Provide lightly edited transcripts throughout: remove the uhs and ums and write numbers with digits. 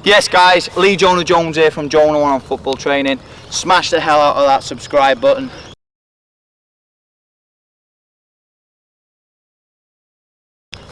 Yes guys, Joner Jones here from Joner on Football Training. Smash the hell out of that subscribe button.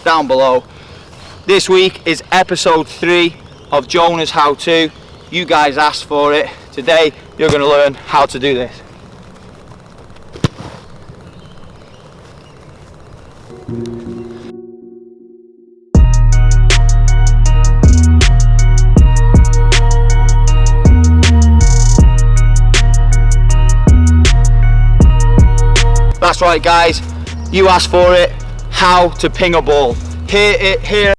Down below. This week is episode 3 of Joner's How To. You guys asked for it. Today you're going to learn how to do this. That's right guys, you asked for it, how to ping a ball. Here.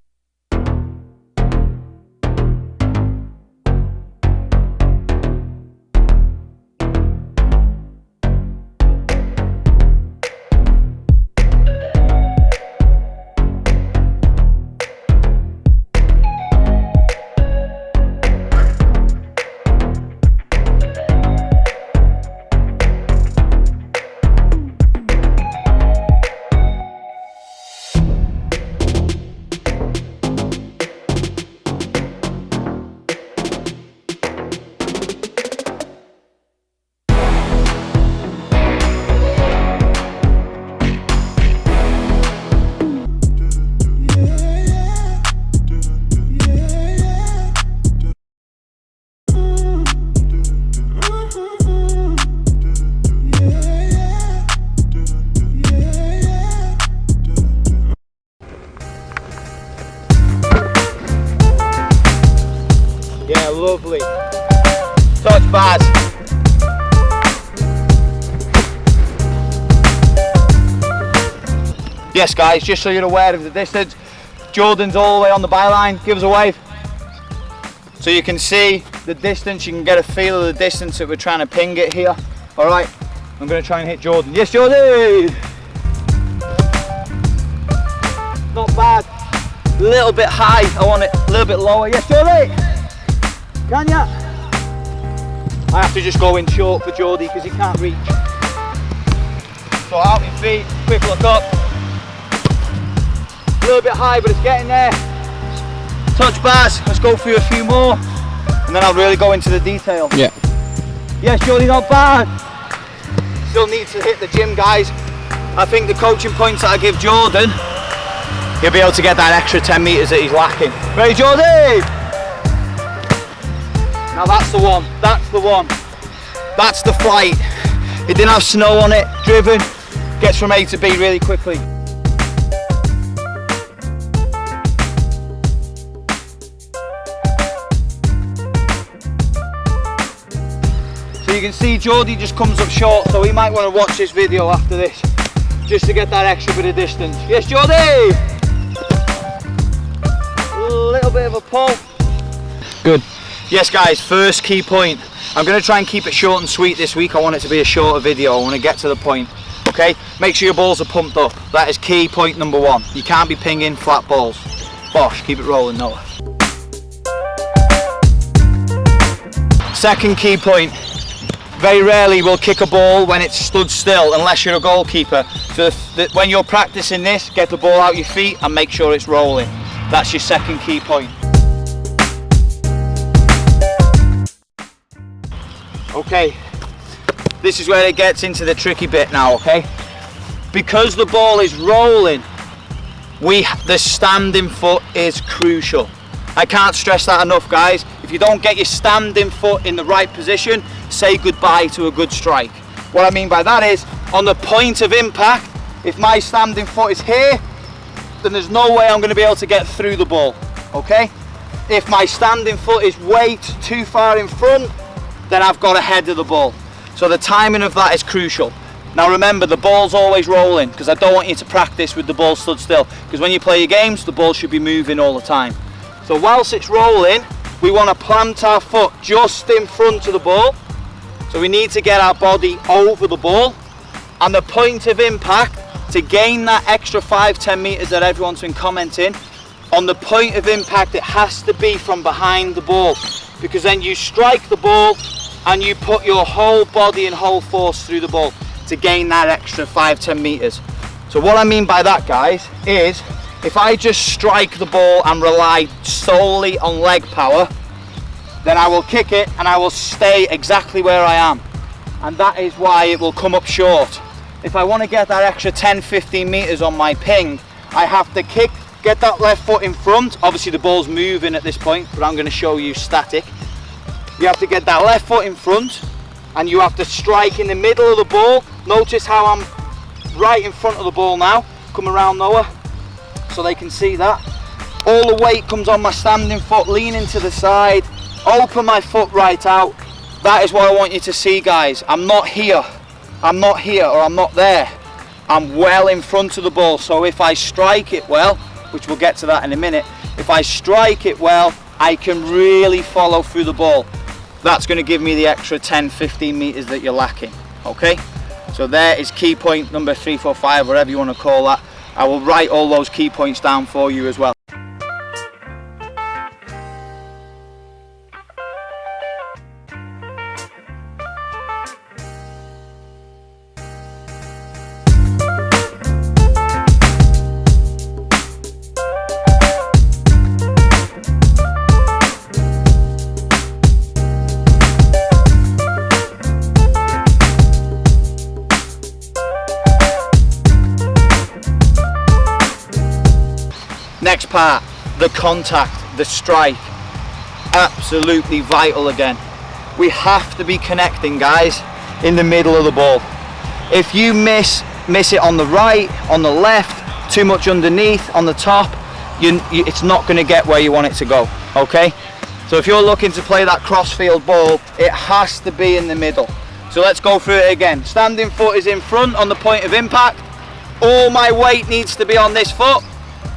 Yeah, lovely. Touch bars. Yes guys, just so you're aware of the distance, Jordan's all the way on the byline. Give us a wave. So you can see the distance, you can get a feel of the distance that we're trying to ping it here. Alright, I'm going to try and hit Jordan. Yes Jordan! Not bad. A little bit high, I want it a little bit lower. Yes Jordan! Can ya? I have to just go in short for Geordie because he can't reach. So out your feet, quick look up. A little bit high, but it's getting there. Touch bars, let's go through a few more. And then I'll really go into the detail. Yeah. Yes, Geordie, not bad. Still need to hit the gym, guys. I think the coaching points that I give Jordan, he'll be able to get that extra 10 metres that he's lacking. Ready, Geordie? Now that's the one, that's the flight. It didn't have snow on it, driven, gets from A to B really quickly. So you can see Geordie just comes up short, so he might want to watch this video after this, just to get that extra bit of distance. Yes, Geordie! A little bit of a pull. Good. Yes guys, first key point. I'm going to try and keep it short and sweet this week. I want it to be a shorter video. I want to get to the point. Okay, make sure your balls are pumped up. That is key point number 1. You can't be pinging flat balls. Bosh, keep it rolling, Noah. Second key point. Very rarely we'll kick a ball when it's stood still unless you're a goalkeeper. So when you're practicing this, get the ball out your feet and make sure it's rolling. That's your second key point. Okay, this is where it gets into the tricky bit now, okay? Because the ball is rolling, the standing foot is crucial. I can't stress that enough, guys. If you don't get your standing foot in the right position, say goodbye to a good strike. What I mean by that is, on the point of impact, if my standing foot is here, then there's no way I'm going to be able to get through the ball, okay? If my standing foot is way too far in front, then I've got ahead of the ball. So the timing of that is crucial. Now remember, the ball's always rolling, because I don't want you to practice with the ball stood still, because when you play your games, the ball should be moving all the time. So whilst it's rolling, we want to plant our foot just in front of the ball. So we need to get our body over the ball, and the point of impact, to gain that extra 5-10 metres that everyone's been commenting, on the point of impact it has to be from behind the ball, because then you strike the ball and you put your whole body and whole force through the ball to gain that extra 5-10 metres. So what I mean by that, guys, is if I just strike the ball and rely solely on leg power, then I will kick it and I will stay exactly where I am. And that is why it will come up short. If I want to get that extra 10-15 meters on my ping, I have to kick, get that left foot in front. Obviously the ball's moving at this point, but I'm going to show you static. You have to get that left foot in front and you have to strike in the middle of the ball. Notice how I'm right in front of the ball now. Come around Noah so they can see that. All the weight comes on my standing foot, leaning to the side, open my foot right out. That is what I want you to see, guys. I'm not here or I'm not there. I'm well in front of the ball, so if I strike it well, which we'll get to that in a minute, if I strike it well, I can really follow through the ball. That's going to give me the extra 10-15 meters that you're lacking. Okay, so there is key point number 3, 4, 5, whatever you want to call that. I will write all those key points down for you as well. Next part, the contact, the strike, absolutely vital again. We have to be connecting, guys, in the middle of the ball. If you miss it on the right, on the left, too much underneath, on the top, it's not going to get where you want it to go, okay? So if you're looking to play that crossfield ball, it has to be in the middle. So let's go through it again. Standing foot is in front on the point of impact. All my weight needs to be on this foot.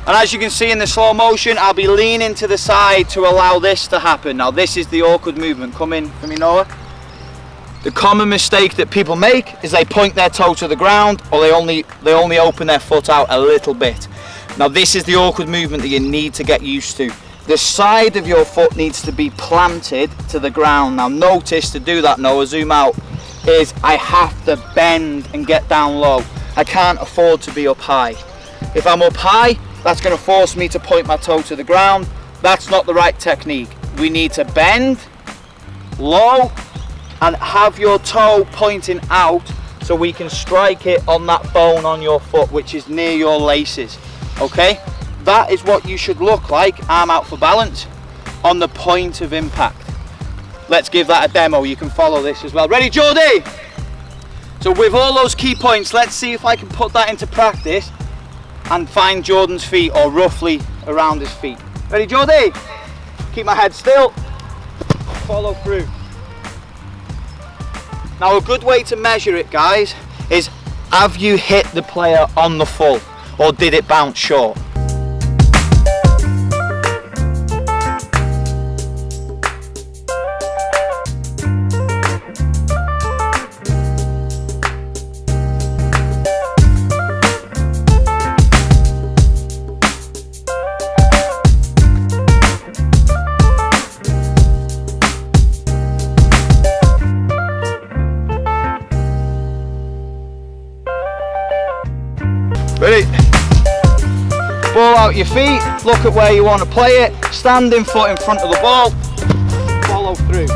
And as you can see in the slow motion, I'll be leaning to the side to allow this to happen. Now this is the awkward movement. Come in for me, Noah. The common mistake that people make is they point their toe to the ground, or they only open their foot out a little bit. Now this is the awkward movement that you need to get used to. The side of your foot needs to be planted to the ground. Now notice, to do that, Noah, zoom out, is I have to bend and get down low. I can't afford to be up high. If I'm up high, that's going to force me to point my toe to the ground. That's not the right technique. We need to bend low and have your toe pointing out so we can strike it on that bone on your foot, which is near your laces. Okay, that is what you should look like, arm out for balance, on the point of impact. Let's give that a demo. You can follow this as well. Ready, Jordy? So with all those key points, let's see if I can put that into practice and find Jordan's feet, or roughly around his feet. Ready, Jordy? Keep my head still. Follow through. Now a good way to measure it, guys, is have you hit the player on the full, or did it bounce short? Ready? Ball out your feet, look at where you want to play it, standing foot in front of the ball, follow through.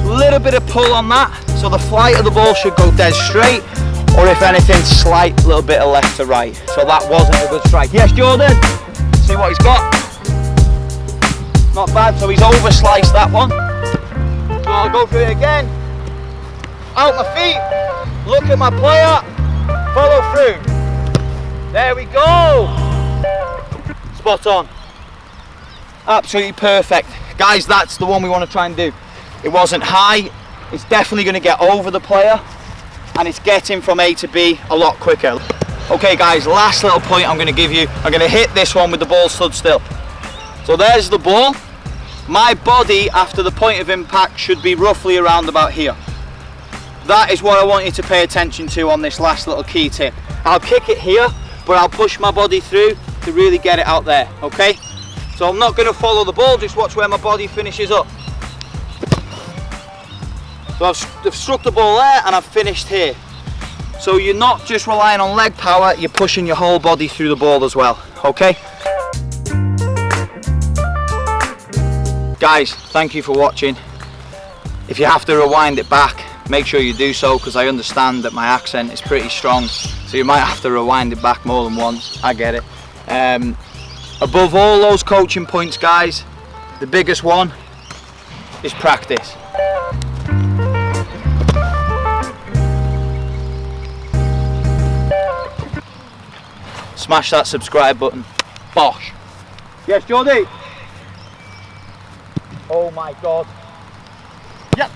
Little bit of pull on that, so the flight of the ball should go dead straight, or if anything, slight little bit of left to right. So that wasn't a good strike. Yes, Jordan? See what he's got? Not bad, so he's over sliced that one. So I'll go through it again. Out my feet, look at my player, follow through. There we go. Spot on. Absolutely perfect. Guys, that's the one we want to try and do. It wasn't high. It's definitely going to get over the player, and it's getting from A to B a lot quicker. Okay guys, last little point I'm going to give you. I'm going to hit this one with the ball stood still. So there's the ball. My body after the point of impact should be roughly around about here. That is what I want you to pay attention to on this last little key tip. I'll kick it here, but I'll push my body through to really get it out there, okay? So I'm not going to follow the ball, just watch where my body finishes up. So I've struck the ball there and I've finished here. So you're not just relying on leg power, you're pushing your whole body through the ball as well, okay? Guys, thank you for watching. If you have to rewind it back, make sure you do so, because I understand that my accent is pretty strong, so you might have to rewind it back more than once. I get it. Above all those coaching points, guys, the biggest one is practice. Smash that subscribe button. Bosh. Yes, Jordy. Oh my God. Yep.